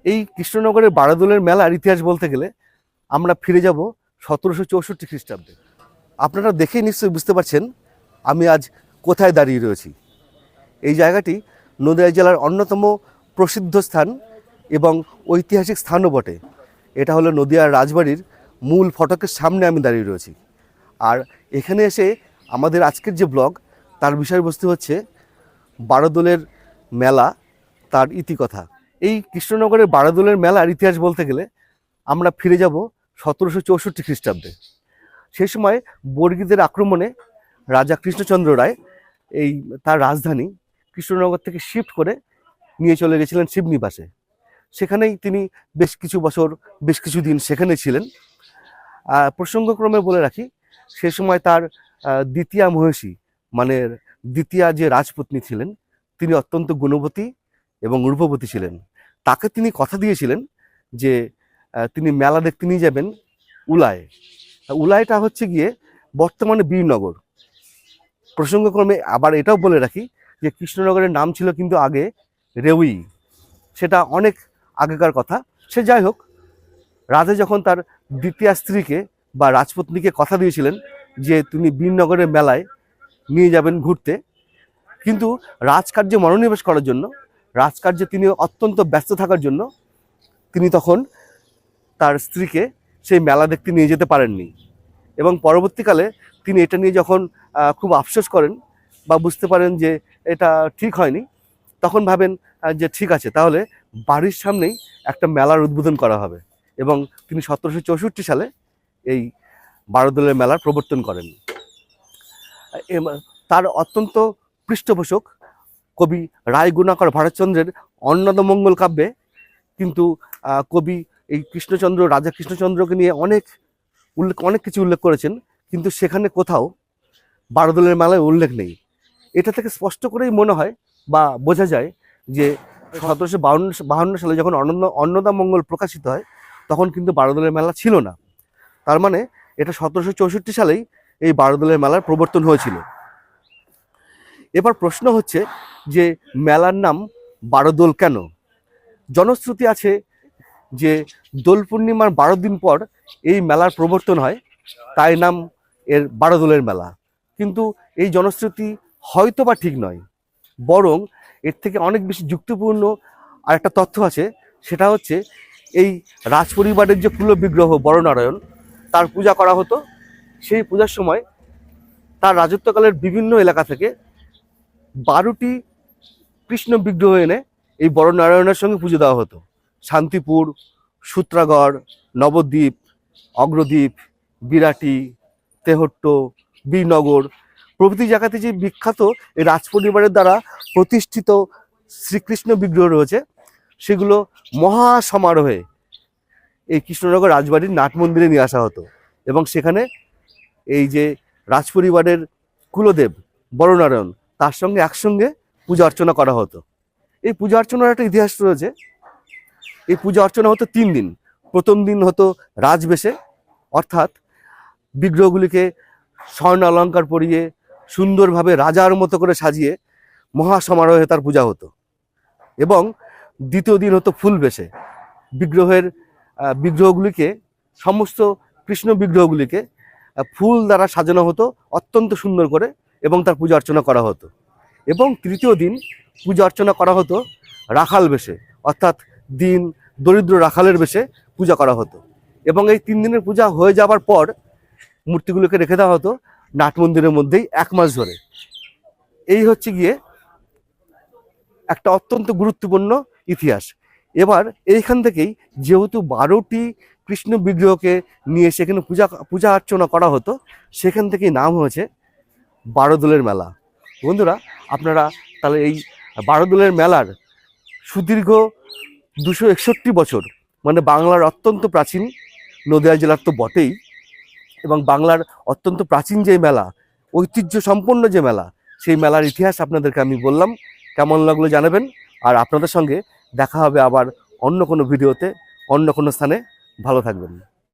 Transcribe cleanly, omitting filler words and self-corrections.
এই কৃষ্ণনগরের বারোদোলের মেলার ইতিহাস বলতে গেলে আমরা ফিরে যাব 1764 খ্রিস্টাব্দে। আপনারা দেখেই নিশ্চয়ই বুঝতে পারছেন আমি আজ কোথায় দাঁড়িয়ে রয়েছি। এই জায়গাটি নদিয়া জেলার অন্যতম প্রসিদ্ধ স্থান এবং ঐতিহাসিক স্থানও বটে। এটা হলো নদিয়ার রাজবাড়ির মূল ফটকের সামনে আমি দাঁড়িয়ে রয়েছি। আর এখানে এসে আমাদের আজকের যে ব্লগ তার বিষয়বস্তু হচ্ছে বারোদোলের মেলা, তার ইতিকথা। এই কৃষ্ণনগরের বারোদোলের মেলার ইতিহাস বলতে গেলে আমরা ফিরে যাব 1764 খ্রিস্টাব্দে। সেই সময় বর্গীদের আক্রমণে রাজা কৃষ্ণচন্দ্র রায় তার রাজধানী কৃষ্ণনগর থেকে শিফট করে নিয়ে চলে গেছিলেন শিবনিবাসে। সেখানেই তিনি বেশ কিছু দিন সেখানে ছিলেন। প্রসঙ্গক্রমে বলে রাখি, সে সময় তার দ্বিতীয়া মহিষী মানে দ্বিতীয়া যে রাজপত্নী ছিলেন তিনি অত্যন্ত গুণবতী এবং রূপবতী ছিলেন। তাকে তিনি কথা দিয়েছিলেন যে তিনি মেলা দেখতে নিয়ে যাবেন উলায়। উলায়টা হচ্ছে গিয়ে বর্তমানে বীরনগর। প্রসঙ্গক্রমে আবার এটাও বলে রাখি যে কৃষ্ণনগরের নাম ছিল কিন্তু আগে রেউই, সেটা অনেক আগেকার কথা। সে যাই হোক, রাজা যখন তার দ্বিতীয় স্ত্রীকে বা রাজপত্নীকে কথা দিয়েছিলেন যে তিনি বীরনগরের মেলায় নিয়ে যাবেন ঘুরতে, কিন্তু রাজকার্যে মনোনিবেশ করার জন্য, রাজকার্যে তিনি অত্যন্ত ব্যস্ত থাকার জন্য তিনি তখন তার স্ত্রীকে সেই মেলা দেখতে নিয়ে যেতে পারেননি। এবং পরবর্তীকালে তিনি এটা নিয়ে যখন খুব আফসোস করেন বা বুঝতে পারেন যে এটা ঠিক হয়নি, তখন ভাবেন যে ঠিক আছে, তাহলে বাড়ির সামনেই একটা মেলার উদ্বোধন করা হবে। এবং তিনি 1764 সালে এই বারোদোলের মেলার প্রবর্তন করেন। তার অত্যন্ত পৃষ্ঠপোষক কবি রায়গুণাকর ভারতচন্দ্রের অন্নদামঙ্গল কাব্যে কিন্তু কবি এই রাজা কৃষ্ণচন্দ্রকে নিয়ে অনেক কিছু উল্লেখ করেছেন, কিন্তু সেখানে কোথাও বারোদোলের মেলায় উল্লেখ নেই। এটা থেকে স্পষ্ট করেই মনে হয় বা বোঝা যায় যে 1752 সালে যখন অন্নদামঙ্গল প্রকাশিত হয় তখন কিন্তু বারোদোলের মেলা ছিল না। তার মানে এটা 1764 সালেই এই বারোদোলের মেলার প্রবর্তন হয়েছিল। এবার প্রশ্ন হচ্ছে যে মেলার নাম বারোদোল কেন? জনশ্রুতি আছে যে দোল পূর্ণিমার 12 দিন পর এই মেলার প্রবর্তন হয়, তাই নাম এর বারোদোলের মেলা। কিন্তু এই জনশ্রুতি হয়তো বা ঠিক নয়, বরং এর থেকে অনেক বেশি যুক্তিপূর্ণ আর একটা তথ্য আছে। সেটা হচ্ছে এই রাজপরিবারের যে কুল বিগ্রহ বড়নারায়ণ, তার পূজা করা হতো। সেই পূজার সময় তার রাজত্বকালের বিভিন্ন এলাকা থেকে 12টি কৃষ্ণ বিগ্রহ এনে এই বড়নারায়ণের সঙ্গে পুজো দেওয়া হতো। শান্তিপুর, সূত্রাগড়, নবদ্বীপ, অগ্রদ্বীপ, বিরাটি, তেহট্ট, বীরনগর প্রভৃতি জায়গাতে যে বিখ্যাত এই রাজপরিবারের দ্বারা প্রতিষ্ঠিত শ্রীকৃষ্ণ বিগ্রহ রয়েছে, সেগুলো মহা সমারোহে এই কৃষ্ণনগর রাজবাড়ির নাট মন্দিরে নিয়ে আসা হতো। এবং সেখানে এই যে রাজপরিবারের কুলদেব বড়নারায়ণ, তার সঙ্গে একসঙ্গে পূজা অর্চনা করা হতো। এই পূজা অর্চনার একটা ইতিহাস রয়েছে। এই পূজা অর্চনা হতো 3 দিন। প্রথম দিন হতো রাজবেশে, অর্থাৎ বিগ্রহগুলিকে স্বর্ণ অলঙ্কার পরিয়ে সুন্দরভাবে রাজার মতো করে সাজিয়ে মহা সমারোহে তার পূজা হতো। এবং দ্বিতীয় দিন হতো ফুল বেশে। বিগ্রহগুলিকে সমস্ত কৃষ্ণ বিগ্রহগুলিকে ফুল দ্বারা সাজানো হতো অত্যন্ত সুন্দর করে, এবং তার পূজা অর্চনা করা হতো। এবং তৃতীয় দিন পূজা অর্চনা করা হতো রাখাল বেশে, অর্থাৎ দরিদ্র রাখালের বেশে পূজা করা হতো। এবং এই 3 দিনের পূজা হয়ে যাওয়ার পর মূর্তিগুলোকে রেখে দেওয়া হতো নাট মন্দিরের মধ্যেই 1 মাস ধরে। এই হচ্ছে গিয়ে একটা অত্যন্ত গুরুত্বপূর্ণ ইতিহাস। এবার এইখান থেকেই যেহেতু 12টি কৃষ্ণ বিগ্রহকে নিয়ে সেখানে পূজা অর্চনা করা হতো, সেখান থেকেই নাম হয়েছে বারোদোলের মেলা। বন্ধুরা, আপনারা তাহলে এই বারোদোলের মেলার সুদীর্ঘ 261 বছর, মানে বাংলার অত্যন্ত প্রাচীন, নদিয়া জেলার তো বটেই, এবং বাংলার অত্যন্ত প্রাচীন যে মেলা, ঐতিহ্য সম্পন্ন যে মেলা, সেই মেলার ইতিহাস আপনাদেরকে আমি বললাম। কেমন লাগলো জানাবেন। আর আপনাদের সঙ্গে দেখা হবে আবার অন্য কোনো ভিডিওতে, অন্য কোনো স্থানে। ভালো থাকবেন।